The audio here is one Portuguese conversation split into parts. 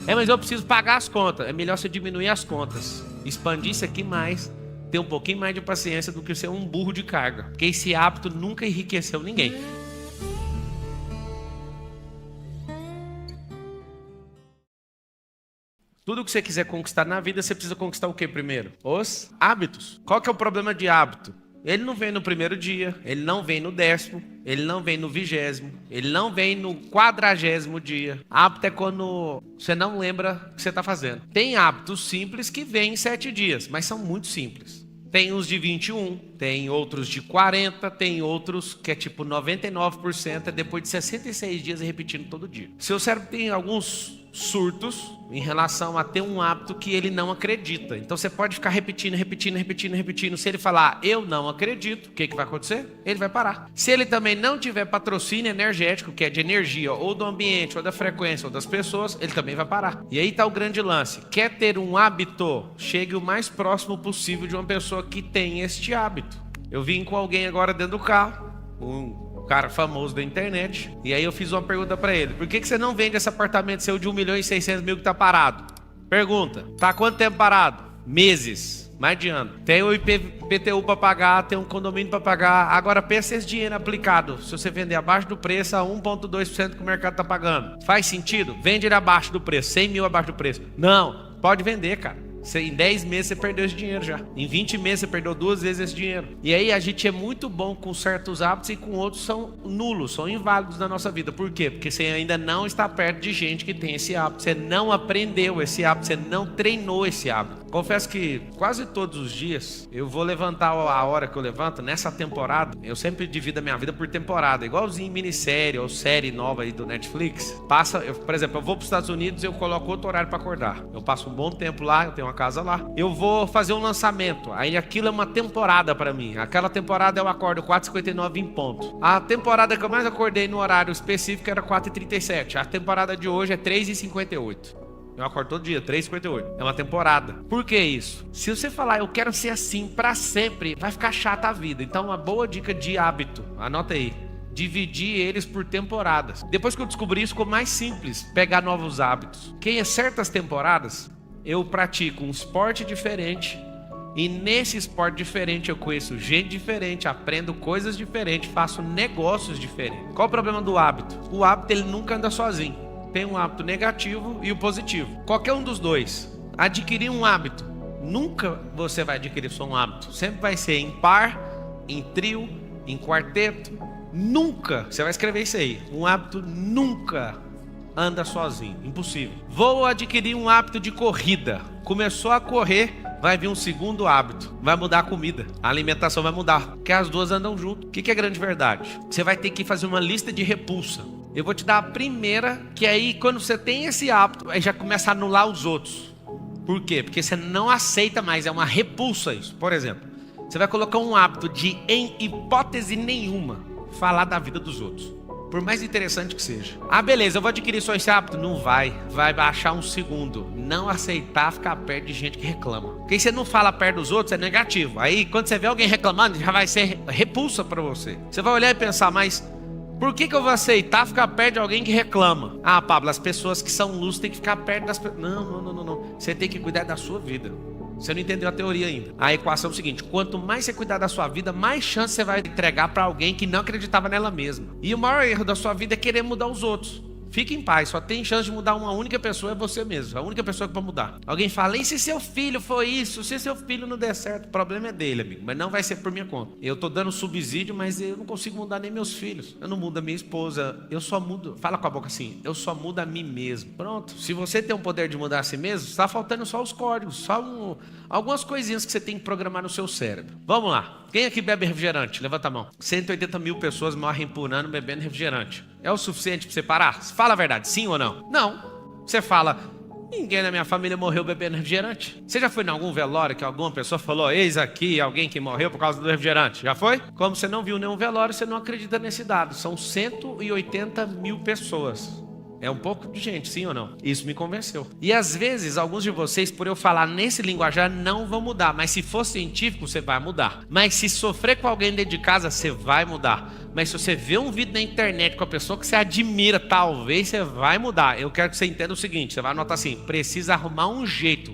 Mas eu preciso pagar as contas. É melhor você diminuir as contas, expandir isso aqui mais, ter um pouquinho mais de paciência do que ser um burro de carga. Porque esse hábito nunca enriqueceu ninguém. Tudo que você quiser conquistar na vida, você precisa conquistar o que primeiro? Os hábitos. Qual que é o problema de hábito? Ele não vem no primeiro dia, ele não vem no 10º, ele não vem no 20º, ele não vem no 40º dia. Hábito é quando você não lembra o que você está fazendo. Tem hábitos simples que vêm em 7 dias, mas são muito simples. Tem uns de 21, tem outros de 40, tem outros que é tipo 99%, é depois de 66 dias repetindo todo dia. Seu cérebro tem alguns surtos em relação a ter um hábito que ele não acredita. Então você pode ficar repetindo. Se ele falar, eu não acredito, o que vai acontecer? Ele vai parar. Se ele também não tiver patrocínio energético, que é de energia, ou do ambiente, ou da frequência, ou das pessoas, ele também vai parar. E aí está o grande lance. Quer ter um hábito? Chegue o mais próximo possível de uma pessoa que tem este hábito. Eu vim com alguém agora dentro do carro, cara famoso da internet, e aí eu fiz uma pergunta pra ele: por que você não vende esse apartamento seu de 1.600.000 que tá parado? Pergunta: tá há quanto tempo parado? Meses, mais de ano. Tem o IPTU pra pagar, tem um condomínio pra pagar. Agora pensa esse dinheiro aplicado, se você vender abaixo do preço, a 1,2% que o mercado tá pagando, faz sentido? Vende ele abaixo do preço, 100 mil abaixo do preço. Não, pode vender, cara. Em 10 meses você perdeu esse dinheiro já. Em 20 meses você perdeu 2 vezes esse dinheiro. E aí a gente é muito bom com certos hábitos e com outros são nulos, são inválidos na nossa vida. Por quê? Porque você ainda não está perto de gente que tem esse hábito. Você não aprendeu esse hábito, você não treinou esse hábito. Confesso que quase todos os dias eu vou levantar a hora que eu levanto. Nessa temporada, eu sempre divido a minha vida por temporada. Igualzinho minissérie ou série nova aí do Netflix. Por exemplo, eu vou para os Estados Unidos e eu coloco outro horário para acordar. Eu passo um bom tempo lá, eu tenho uma casa lá. Eu vou fazer um lançamento. Aí aquilo é uma temporada para mim. Aquela temporada eu acordo 4h59 em ponto. A temporada que eu mais acordei no horário específico era 4h37. A temporada de hoje é 3h58. Eu acordo todo dia, 3h58. É uma temporada. Por que isso? Se você falar, eu quero ser assim pra sempre, vai ficar chata a vida. Então, uma boa dica de hábito, anota aí: dividir eles por temporadas. Depois que eu descobri isso, ficou mais simples pegar novos hábitos. Que em certas temporadas, eu pratico um esporte diferente. E nesse esporte diferente eu conheço gente diferente, aprendo coisas diferentes, faço negócios diferentes. Qual o problema do hábito? O hábito, ele nunca anda sozinho. Tem um hábito negativo e o positivo. Qualquer um dos dois. Adquirir um hábito, nunca você vai adquirir só um hábito. Sempre vai ser em par, em trio, em quarteto. Nunca, você vai escrever isso aí, um hábito nunca anda sozinho, impossível. Vou adquirir um hábito de corrida. Começou a correr, vai vir um segundo hábito. Vai mudar a comida, a alimentação vai mudar, porque as duas andam junto. O que é grande verdade? Você vai ter que fazer uma lista de repulsa. Eu vou te dar a primeira, que aí quando você tem esse hábito, aí já começa a anular os outros. Por quê? Porque você não aceita mais, é uma repulsa isso. Por exemplo, você vai colocar um hábito de, em hipótese nenhuma, falar da vida dos outros. Por mais interessante que seja. Ah, beleza, eu vou adquirir só esse hábito? Não vai. Vai baixar um segundo. Não aceitar ficar perto de gente que reclama. Porque você não fala perto dos outros, é negativo. Aí, quando você vê alguém reclamando, já vai ser repulsa para você. Você vai olhar e pensar, mas por que eu vou aceitar ficar perto de alguém que reclama? Ah, Pablo, as pessoas que são luz têm que ficar perto das pessoas. Não. Você tem que cuidar da sua vida. Você não entendeu a teoria ainda. A equação é o seguinte: quanto mais você cuidar da sua vida, mais chance você vai entregar para alguém que não acreditava nela mesma. E o maior erro da sua vida é querer mudar os outros. Fique em paz, só tem chance de mudar uma única pessoa, é você mesmo. A única pessoa que pode mudar. Alguém fala, e se seu filho for isso? Se seu filho não der certo? O problema é dele, amigo, mas não vai ser por minha conta. Eu tô dando subsídio, mas eu não consigo mudar nem meus filhos. Eu não mudo a minha esposa, eu só mudo. Fala com a boca assim: eu só mudo a mim mesmo. Pronto. Se você tem o poder de mudar a si mesmo, está faltando só os códigos, algumas coisinhas que você tem que programar no seu cérebro. Vamos lá. Quem aqui bebe refrigerante? Levanta a mão. 180 mil pessoas morrem por ano bebendo refrigerante. É o suficiente para você parar? Fala a verdade, sim ou não? Não. Você fala, ninguém na minha família morreu bebendo refrigerante. Você já foi em algum velório que alguma pessoa falou, eis aqui alguém que morreu por causa do refrigerante? Já foi? Como você não viu nenhum velório, você não acredita nesse dado. São 180 mil pessoas É um pouco de gente, sim ou não? Isso me convenceu. E às vezes, alguns de vocês, por eu falar nesse linguajar, não vão mudar. Mas se for científico, você vai mudar. Mas se sofrer com alguém dentro de casa, você vai mudar. Mas se você vê um vídeo na internet com a pessoa que você admira, talvez você vai mudar. Eu quero que você entenda o seguinte, você vai anotar assim, precisa arrumar um jeito.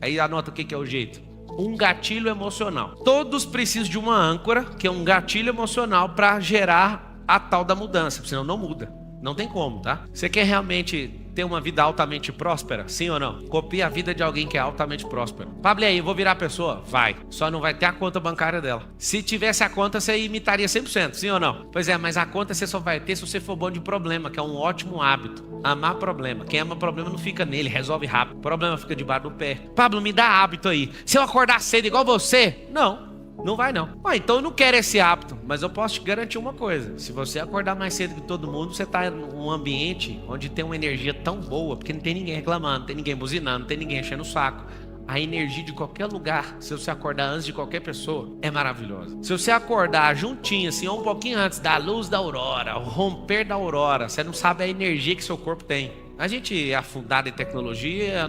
Aí anota o que é o jeito. Um gatilho emocional. Todos precisam de uma âncora, que é um gatilho emocional para gerar a tal da mudança, senão não muda. Não tem como, tá? Você quer realmente ter uma vida altamente próspera? Sim ou não? Copie a vida de alguém que é altamente próspero. Pablo, aí, eu vou virar a pessoa? Vai. Só não vai ter a conta bancária dela. Se tivesse a conta, você imitaria 100%, sim ou não? Pois é, mas a conta você só vai ter se você for bom de problema, que é um ótimo hábito. Amar problema. Quem ama problema não fica nele, resolve rápido. O problema fica debaixo do pé. Pablo, me dá hábito aí. Se eu acordar cedo igual você? Não vai não. Então eu não quero esse hábito, mas eu posso te garantir uma coisa. Se você acordar mais cedo que todo mundo, você está em um ambiente onde tem uma energia tão boa, porque não tem ninguém reclamando, não tem ninguém buzinando, não tem ninguém enchendo o saco. A energia de qualquer lugar, se você acordar antes de qualquer pessoa, é maravilhosa. Se você acordar juntinho, assim, ou um pouquinho antes da luz da aurora, o romper da aurora, você não sabe a energia que seu corpo tem. A gente é afundado em tecnologia,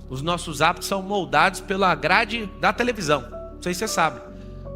os nossos hábitos são moldados pela grade da televisão. Não sei se você sabe.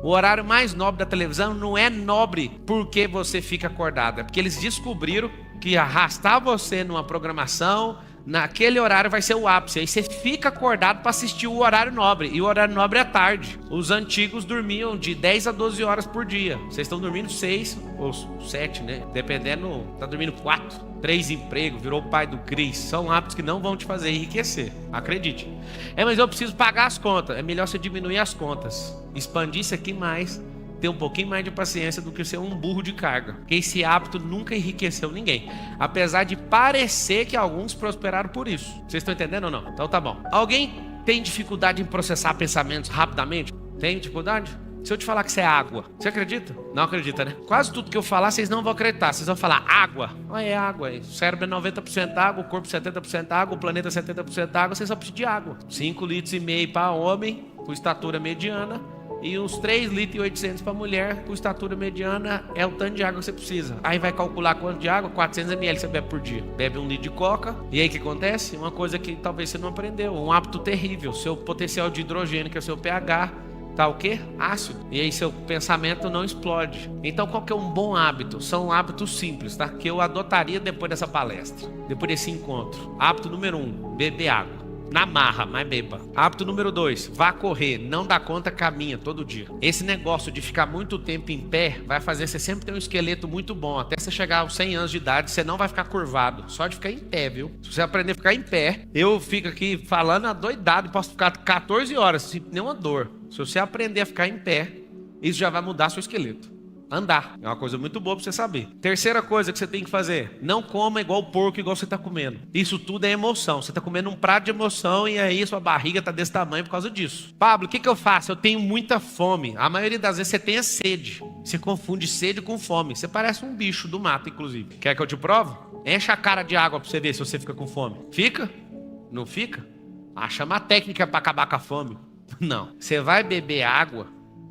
O horário mais nobre da televisão não é nobre porque você fica acordado. É porque eles descobriram que arrastar você numa programação, naquele horário vai ser o ápice. Aí você fica acordado para assistir o horário nobre. E o horário nobre é tarde. Os antigos dormiam de 10 a 12 horas por dia. Vocês estão dormindo 6 ou 7, né? Dependendo, tá dormindo 4. 3 empregos, virou o pai do Cris. São hábitos que não vão te fazer enriquecer. Acredite. Mas eu preciso pagar as contas. É melhor você diminuir as contas. Expandir isso aqui mais. Ter um pouquinho mais de paciência do que ser um burro de carga. Porque esse hábito nunca enriqueceu ninguém. Apesar de parecer que alguns prosperaram por isso. Vocês estão entendendo ou não? Então tá bom. Alguém tem dificuldade em processar pensamentos rapidamente? Tem dificuldade? Se eu te falar que isso é água, você acredita? Não acredita, né? Quase tudo que eu falar, vocês não vão acreditar. Vocês vão falar água. É água. O cérebro é 90% água, o corpo 70% água, o planeta 70% água. Vocês só precisam de água. 5,5 litros para homem, com estatura mediana. E uns 3,8 litros para mulher, com estatura mediana, é o tanto de água que você precisa. Aí vai calcular quanto de água? 400 ml você bebe por dia. Bebe 1 litro de coca. E aí o que acontece? Uma coisa que talvez você não aprendeu. Um hábito terrível. Seu potencial de hidrogênio, que é o seu pH, tá o quê? Ácido. E aí seu pensamento não explode. Então qual que é um bom hábito? São hábitos simples, tá? Que eu adotaria depois dessa palestra. Depois desse encontro. Hábito número 1, beber água. Na marra, mas beba. Hábito número 2, vá correr. Não dá conta, caminha todo dia. Esse negócio de ficar muito tempo em pé vai fazer você sempre ter um esqueleto muito bom. Até você chegar aos 100 anos de idade, você não vai ficar curvado. Só de ficar em pé, viu? Se você aprender a ficar em pé, eu fico aqui falando adoidado e posso ficar 14 horas sem nenhuma dor. Se você aprender a ficar em pé, isso já vai mudar seu esqueleto. Andar. É uma coisa muito boa pra você saber. Terceira coisa que você tem que fazer. Não coma igual porco, igual você tá comendo. Isso tudo é emoção. Você tá comendo um prato de emoção e aí sua barriga tá desse tamanho por causa disso. Pablo, o que eu faço? Eu tenho muita fome. A maioria das vezes você tem a sede. Você confunde sede com fome. Você parece um bicho do mato, inclusive. Quer que eu te provo? Enche a cara de água pra você ver se você fica com fome. Fica? Não fica? Chama a técnica pra acabar com a fome. Não. Você vai beber água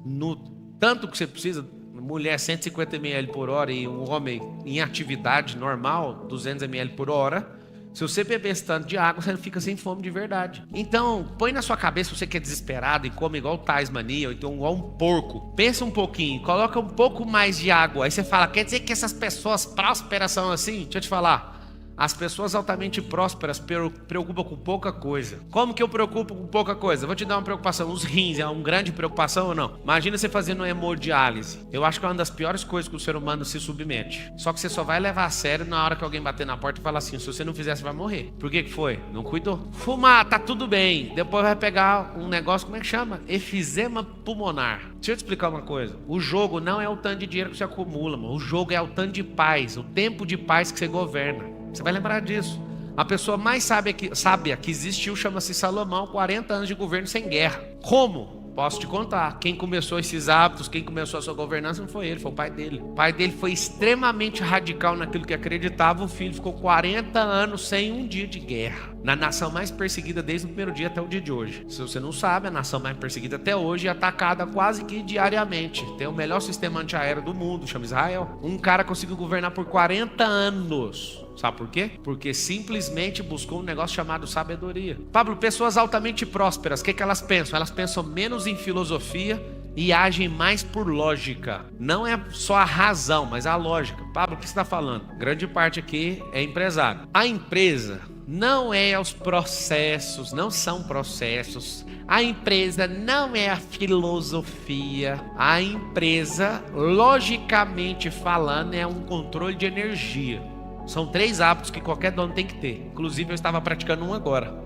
no tanto que você precisa. Mulher 150 ml por hora e um homem em atividade normal 200 ml por hora. Se você beber esse tanto de água, você fica sem fome de verdade. Então, põe na sua cabeça, você que é desesperado e come igual Tasmania, ou então igual um porco. Pensa um pouquinho, coloca um pouco mais de água. Aí você fala, quer dizer que essas pessoas prósperas são assim? Deixa eu te falar. As pessoas altamente prósperas preocupam com pouca coisa. Como que eu preocupo com pouca coisa? Vou te dar uma preocupação. Os rins é uma grande preocupação ou não? Imagina você fazendo uma hemodiálise. Eu acho que é uma das piores coisas que o ser humano se submete. Só que você só vai levar a sério na hora que alguém bater na porta e falar assim, se você não fizer, você vai morrer. Por que foi? Não cuidou. Fumar, tá tudo bem. Depois vai pegar um negócio, como é que chama? Efizema pulmonar. Deixa eu te explicar uma coisa. O jogo não é o tanto de dinheiro que você acumula, mano. O jogo é o tanto de paz, o tempo de paz que você governa. Você vai lembrar disso. A pessoa mais sábia que existiu chama-se Salomão, 40 anos de governo sem guerra. Como? Posso te contar. Quem começou esses hábitos, quem começou a sua governança não foi ele, foi o pai dele. O pai dele foi extremamente radical naquilo que acreditava. O filho ficou 40 anos sem um dia de guerra. Na nação mais perseguida desde o primeiro dia até o dia de hoje. Se você não sabe, a nação mais perseguida até hoje é atacada quase que diariamente. Tem o melhor sistema antiaéreo do mundo, chama Israel. Um cara conseguiu governar por 40 anos. Sabe por quê? Porque simplesmente buscou um negócio chamado sabedoria. Pablo, pessoas altamente prósperas, o que elas pensam? Elas pensam menos em filosofia e agem mais por lógica. Não é só a razão, mas a lógica. Pablo, o que você está falando? Grande parte aqui é empresário. A empresa não é os processos, não são processos. A empresa não é a filosofia. A empresa, logicamente falando, é um controle de energia. São 3 hábitos que qualquer dono tem que ter. Inclusive, eu estava praticando um agora.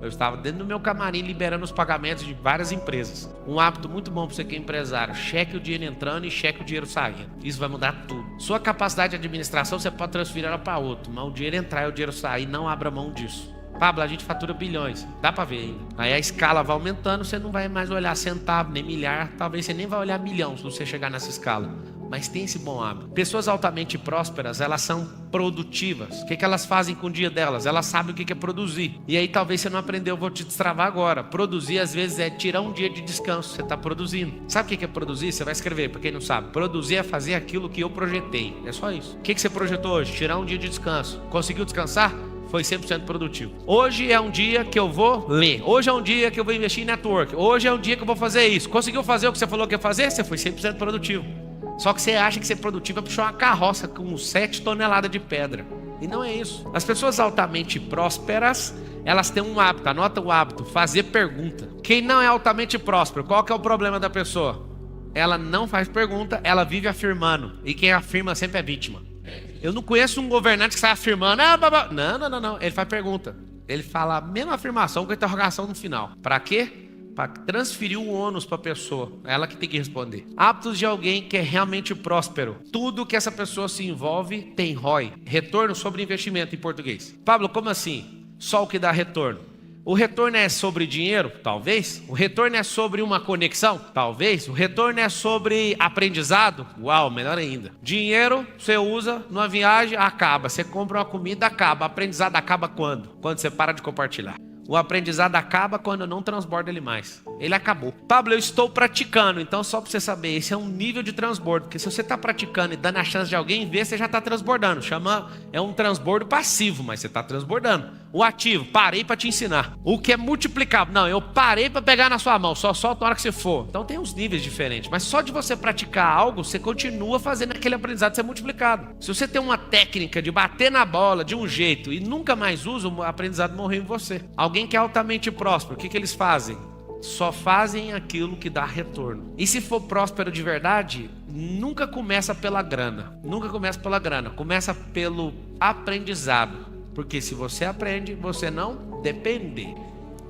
Eu estava dentro do meu camarim liberando os pagamentos de várias empresas. Um hábito muito bom para você que é empresário: cheque o dinheiro entrando e cheque o dinheiro saindo. Isso vai mudar tudo. Sua capacidade de administração você pode transferir ela para outro, mas o dinheiro entrar e o dinheiro sair, não abra mão disso. Pablo, a gente fatura bilhões, dá para ver ainda. Aí a escala vai aumentando, você não vai mais olhar centavo, nem milhar, talvez você nem vai olhar milhão se você chegar nessa escala. Mas tem esse bom hábito. Pessoas altamente prósperas, elas são produtivas. O que elas fazem com o dia delas? Elas sabem o que é produzir. E aí talvez você não aprendeu, eu vou te destravar agora. Produzir às vezes é tirar um dia de descanso. Você está produzindo. Sabe o que é produzir? Você vai escrever, para quem não sabe. Produzir é fazer aquilo que eu projetei. É só isso. O que você projetou hoje? Tirar um dia de descanso. Conseguiu descansar? Foi 100% produtivo. Hoje é um dia que eu vou ler. Hoje é um dia que eu vou investir em network. Hoje é um dia que eu vou fazer isso. Conseguiu fazer o que você falou que ia fazer? Você foi 100% produtivo. Só que você acha que ser produtivo é puxar uma carroça com 7 toneladas de pedra. E não é isso. As pessoas altamente prósperas, elas têm um hábito, anota o hábito, fazer pergunta. Quem não é altamente próspero, qual que é o problema da pessoa? Ela não faz pergunta, ela vive afirmando. E quem afirma sempre é vítima. Eu não conheço um governante que sai afirmando. Não. Ele faz pergunta. Ele fala a mesma afirmação com a interrogação no final. Para quê? Para transferir o ônus para a pessoa. É ela que tem que responder. Hábitos de alguém que é realmente próspero. Tudo que essa pessoa se envolve tem ROI. Retorno sobre investimento em português. Pablo, como assim? Só o que dá retorno. O retorno é sobre dinheiro? Talvez. O retorno é sobre uma conexão? Talvez. O retorno é sobre aprendizado? Uau, melhor ainda. Dinheiro você usa numa viagem, acaba. Você compra uma comida, acaba. Aprendizado acaba quando? Quando você para de compartilhar. O aprendizado acaba quando eu não transbordo ele mais. Ele acabou. Pablo, eu estou praticando. Então, só para você saber, esse é um nível de transbordo. Porque se você está praticando e dando a chance de alguém ver, você já está transbordando. É um transbordo passivo, mas você está transbordando. O ativo, parei para te ensinar. O que é multiplicável? Não, eu parei para pegar na sua mão. Só solta na hora que você for. Então, tem uns níveis diferentes. Mas só de você praticar algo, você continua fazendo aquele aprendizado ser multiplicado. Se você tem uma técnica de bater na bola de um jeito e nunca mais usa, o aprendizado morreu em você. Alguém que é altamente próspero, o que eles fazem? Só fazem aquilo que dá retorno. E se for próspero de verdade, nunca começa pela grana. Nunca começa pela grana. Começa pelo aprendizado. Porque se você aprende, você não depende.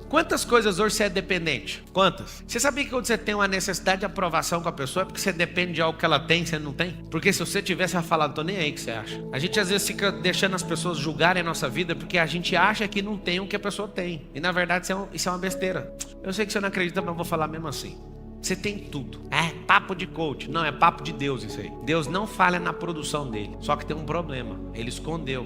Quantas coisas hoje você é dependente? Quantas? Você sabia que quando você tem uma necessidade de aprovação com a pessoa é porque você depende de algo que ela tem e você não tem? Porque se você tivesse a falar, tô nem aí, o que você acha? A gente às vezes fica deixando as pessoas julgarem a nossa vida porque a gente acha que não tem o que a pessoa tem. E na verdade isso é uma besteira. Eu sei que você não acredita, mas eu vou falar mesmo assim. Você tem tudo. É papo de coach. Não, é papo de Deus isso aí. Deus não falha na produção dele. Só que tem um problema. Ele escondeu.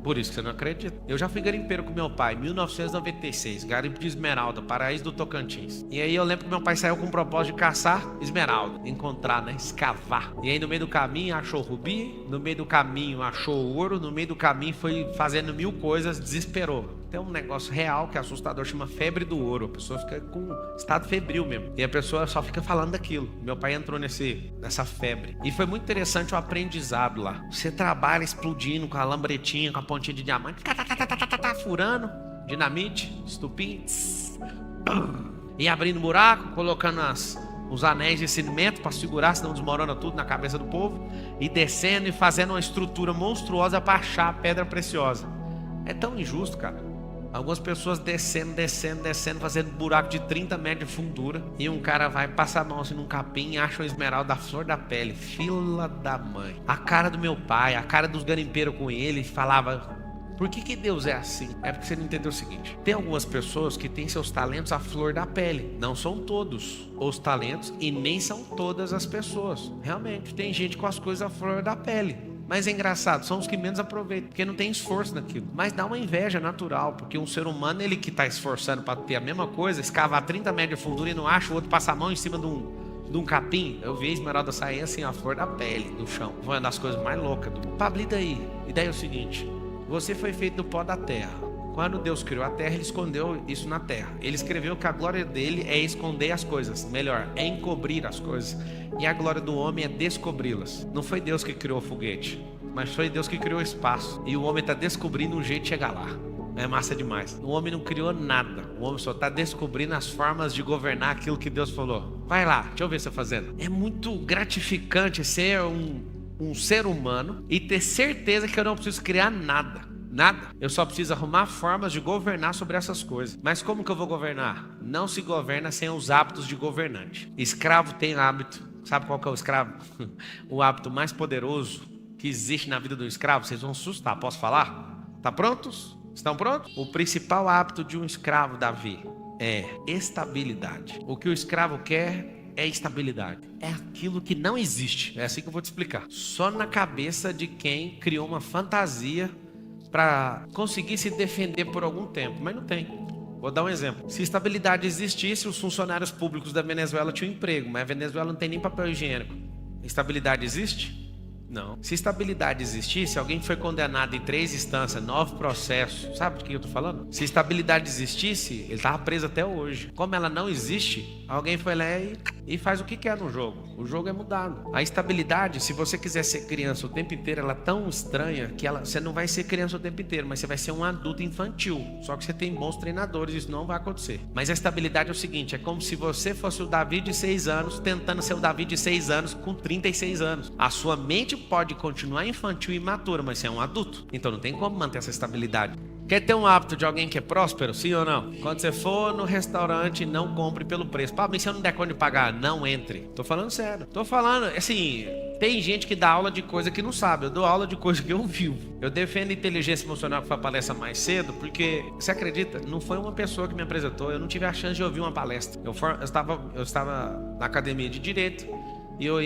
Por isso que você não acredita. Eu já fui garimpeiro com meu pai, 1996. Garimpo de esmeralda, paraíso do Tocantins. E aí eu lembro que meu pai saiu com o propósito de caçar esmeralda. Encontrar, né? Escavar. E aí no meio do caminho achou rubi. No meio do caminho achou ouro. No meio do caminho foi fazendo 1000 coisas. Desesperou. Tem um negócio real que é assustador, chama febre do ouro. A pessoa fica com estado febril mesmo. E a pessoa só fica falando daquilo. Meu pai entrou nessa febre. E foi muito interessante o aprendizado lá. Você trabalha explodindo com a lambretinha, com a pontinha de diamante, furando, dinamite, estupim, e abrindo buraco, colocando os anéis de cimento para segurar, senão desmorona tudo na cabeça do povo, e descendo e fazendo uma estrutura monstruosa para achar a pedra preciosa. É tão injusto, cara. Algumas pessoas descendo, fazendo buraco de 30 metros de fundura. E um cara vai passar a mão assim num capim e acha uma esmeralda da flor da pele. Fila da mãe. A cara do meu pai, a cara dos garimpeiros com ele, falava: por que Deus é assim? É porque você não entendeu o seguinte. Tem algumas pessoas que têm seus talentos à flor da pele. Não são todos os talentos e nem são todas as pessoas. Realmente, tem gente com as coisas à flor da pele. Mas é engraçado, são os que menos aproveitam, porque não tem esforço naquilo. Mas dá uma inveja natural, porque um ser humano, ele que está esforçando para ter a mesma coisa, escavar 30 metros de fundura e não acha, o outro passa a mão em cima de um capim. Eu vi a esmeralda sair assim, a flor da pele, do chão. Foi uma das coisas mais loucas do mundo. Pablo, e daí? E daí é o seguinte, Você foi feito do pó da terra. Quando Deus criou a terra, Ele escondeu isso na terra. Ele escreveu que a glória dele é esconder as coisas. Melhor, é encobrir as coisas. E a glória do homem é descobri-las. Não foi Deus que criou o foguete, mas foi Deus que criou o espaço. E o homem está descobrindo um jeito de chegar lá. É massa demais. O homem não criou nada. O homem só está descobrindo as formas de governar aquilo que Deus falou. Vai lá, deixa eu ver você fazendo. É muito gratificante ser um ser humano e ter certeza que eu não preciso criar nada. Nada. Eu só preciso arrumar formas de governar sobre essas coisas. Mas como que eu vou governar? Não se governa sem os hábitos de governante. Escravo tem hábito. Sabe qual que é o escravo? O hábito mais poderoso que existe na vida do escravo. Vocês vão assustar, posso falar? Tá prontos? Estão prontos? O principal hábito de um escravo, Davi, é estabilidade. O que o escravo quer é estabilidade. É aquilo que não existe. É assim que eu vou te explicar. Só na cabeça de quem criou uma fantasia para conseguir se defender por algum tempo, mas não tem. Vou dar um exemplo. Se estabilidade existisse, os funcionários públicos da Venezuela tinham emprego, mas a Venezuela não tem nem papel higiênico. Estabilidade existe? Não. Se estabilidade existisse, alguém foi condenado em 3 instâncias, 9 processos. Sabe do que eu estou falando? Se estabilidade existisse, ele estava preso até hoje. Como ela não existe, alguém foi lá e faz o que quer no jogo. O jogo é mudado. A estabilidade, se você quiser ser criança o tempo inteiro, ela é tão estranha que você não vai ser criança o tempo inteiro, mas você vai ser um adulto infantil. Só que você tem bons treinadores, isso não vai acontecer. Mas a estabilidade é o seguinte, é como se você fosse o Davi de 6 anos, tentando ser o Davi de 6 anos com 36 anos. A sua mente pode continuar infantil e imatura, mas você é um adulto. Então não tem como manter essa estabilidade. Quer ter um hábito de alguém que é próspero, sim ou não? Quando você for no restaurante, não compre pelo preço. Pá, mas se eu não der conta de pagar, não entre. Tô falando sério. Tô falando, assim, tem gente que dá aula de coisa que não sabe. Eu dou aula de coisa que eu vivo. Eu defendo inteligência emocional, que foi a palestra mais cedo, porque, você acredita? Não foi uma pessoa que me apresentou. Eu não tive a chance de ouvir uma palestra. Eu estava na academia de direito. E eu,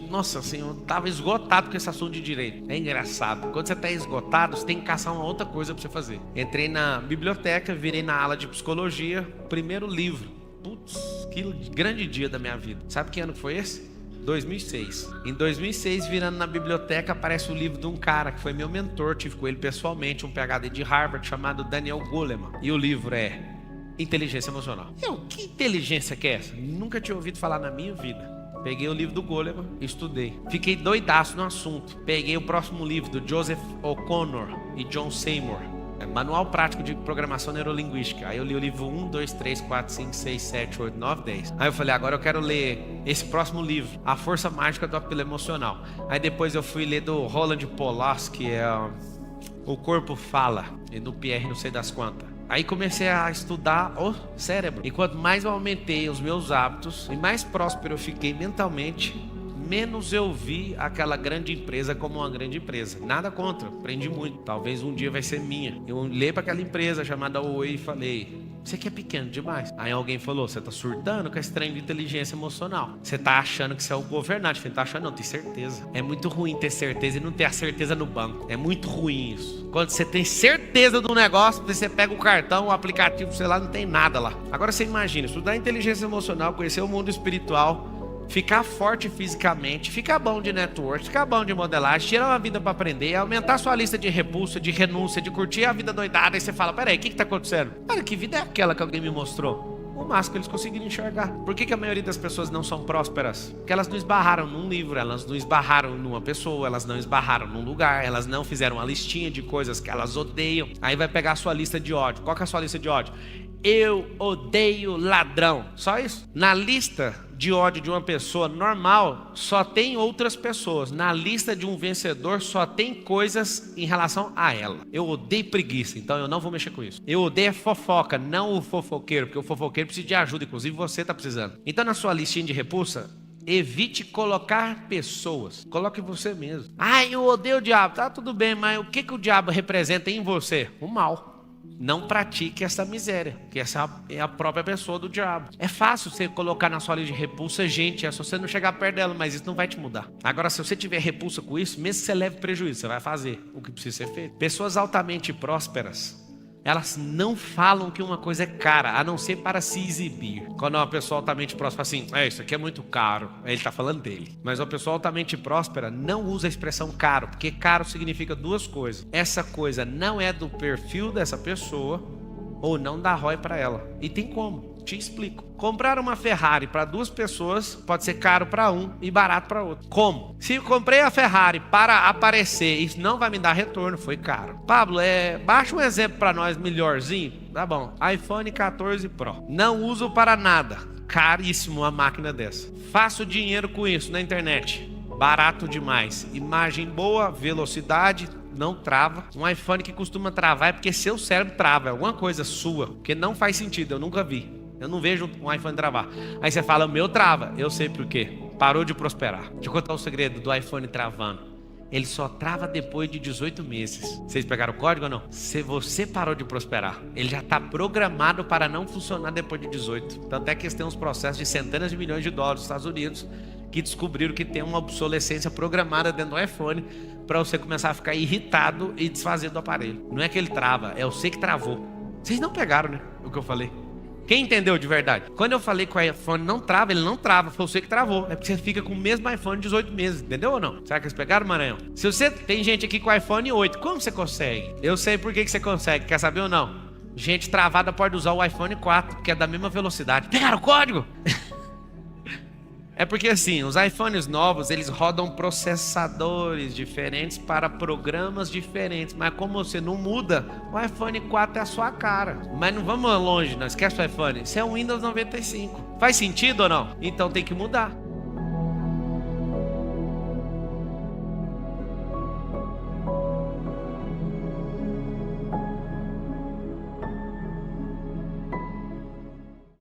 nossa, assim, eu tava esgotado com esse assunto de direito. É engraçado. Quando você tá esgotado, você tem que caçar uma outra coisa pra você fazer. Entrei na biblioteca, virei na ala de psicologia, primeiro livro. Putz, que grande dia da minha vida. Sabe que ano que foi esse? 2006. Em 2006, virando na biblioteca, aparece o livro de um cara que foi meu mentor, tive com ele pessoalmente, um PhD de Harvard, chamado Daniel Goleman. E o livro é Inteligência Emocional. Que inteligência que é essa? Nunca tinha ouvido falar na minha vida. Peguei o livro do Goleman, estudei. Fiquei doidaço no assunto. Peguei o próximo livro do Joseph O'Connor e John Seymour. Manual Prático de Programação Neurolinguística. Aí eu li o livro 1, 2, 3, 4, 5, 6, 7, 8, 9, 10. Aí eu falei, agora eu quero ler esse próximo livro, A Força Mágica do Apelo Emocional. Aí depois eu fui ler do Roland Pollack, que é O Corpo Fala, e do Pierre não sei das quantas. Aí comecei a estudar o cérebro. E quanto mais eu aumentei os meus hábitos e mais próspero eu fiquei mentalmente, menos eu vi aquela grande empresa como uma grande empresa. Nada contra, aprendi muito. Talvez um dia vai ser minha. Eu olhei para aquela empresa chamada Oi e falei, você que é pequeno demais. Aí alguém falou, você tá surtando com esse trem de inteligência emocional. Você tá achando que você é o governante. Você tá achando, não, tem certeza. É muito ruim ter certeza e não ter a certeza no banco. É muito ruim isso. Quando você tem certeza do negócio, você pega o cartão, o aplicativo, sei lá, não tem nada lá. Agora você imagina, estudar inteligência emocional, conhecer o mundo espiritual, ficar forte fisicamente, ficar bom de network, ficar bom de modelagem, tirar uma vida para aprender, aumentar sua lista de repulsa, de renúncia, de curtir a vida doidada. Aí você fala, peraí, o que tá acontecendo? Cara, que vida é aquela que alguém me mostrou? O máximo que eles conseguiram enxergar. Por que a maioria das pessoas não são prósperas? Porque elas não esbarraram num livro, elas não esbarraram numa pessoa, elas não esbarraram num lugar, elas não fizeram uma listinha de coisas que elas odeiam. Aí vai pegar a sua lista de ódio. Qual que é a sua lista de ódio? Eu odeio ladrão. Só isso? Na lista de ódio de uma pessoa normal, só tem outras pessoas. Na lista de um vencedor, só tem coisas em relação a ela. Eu odeio preguiça, então eu não vou mexer com isso. Eu odeio fofoca, não o fofoqueiro, porque o fofoqueiro precisa de ajuda, inclusive você está precisando. Então na sua listinha de repulsa, evite colocar pessoas. Coloque você mesmo. Eu odeio o diabo. Tá tudo bem, mas o que o diabo representa em você? O mal. Não pratique essa miséria, que essa é a própria pessoa do diabo. É fácil você colocar na sua lista de repulsa gente, é só você não chegar perto dela, mas isso não vai te mudar. Agora, se você tiver repulsa com isso, mesmo que você leve prejuízo, você vai fazer o que precisa ser feito. Pessoas altamente prósperas Elas não falam que uma coisa é cara, a não ser para se exibir. Quando uma pessoa altamente próspera fala assim, isso aqui é muito caro, ele está falando dele. Mas uma pessoa altamente próspera não usa a expressão caro, porque caro significa duas coisas. Essa coisa não é do perfil dessa pessoa, ou não dá ROI para ela. E tem como. Te explico. Comprar uma Ferrari para duas pessoas pode ser caro para um e barato para outro. Como? Se eu comprei a Ferrari para aparecer, isso não vai me dar retorno, foi caro. Pablo, baixa um exemplo para nós melhorzinho. Tá bom. iPhone 14 Pro. Não uso para nada. Caríssimo uma máquina dessa. Faço dinheiro com isso na internet. Barato demais. Imagem boa, velocidade, não trava. Um iPhone que costuma travar é porque seu cérebro trava. É alguma coisa sua. Porque não faz sentido, eu nunca vi. Eu não vejo um iPhone travar. Aí você fala, o meu trava. Eu sei por quê. Parou de prosperar. Deixa eu contar o segredo do iPhone travando. Ele só trava depois de 18 meses. Vocês pegaram o código ou não? Se você parou de prosperar, ele já está programado para não funcionar depois de 18. Tanto é que eles têm uns processos de centenas de milhões de dólares nos Estados Unidos que descobriram que tem uma obsolescência programada dentro do iPhone para você começar a ficar irritado e desfazer do aparelho. Não é que ele trava, é você que travou. Vocês não pegaram, né? O que eu falei. Quem entendeu de verdade? Quando eu falei que o iPhone não trava, ele não trava, foi você que travou. É porque você fica com o mesmo iPhone 18 meses, entendeu ou não? Será que eles pegaram, Maranhão? Se você tem gente aqui com iPhone 8, como você consegue? Eu sei por que você consegue, quer saber ou não? Gente travada pode usar o iPhone 4, porque é da mesma velocidade. Pegaram o código? É porque assim, os iPhones novos, eles rodam processadores diferentes para programas diferentes. Mas como você não muda, o iPhone 4 é a sua cara. Mas não vamos longe, não esquece o iPhone. Isso é um Windows 95. Faz sentido ou não? Então tem que mudar.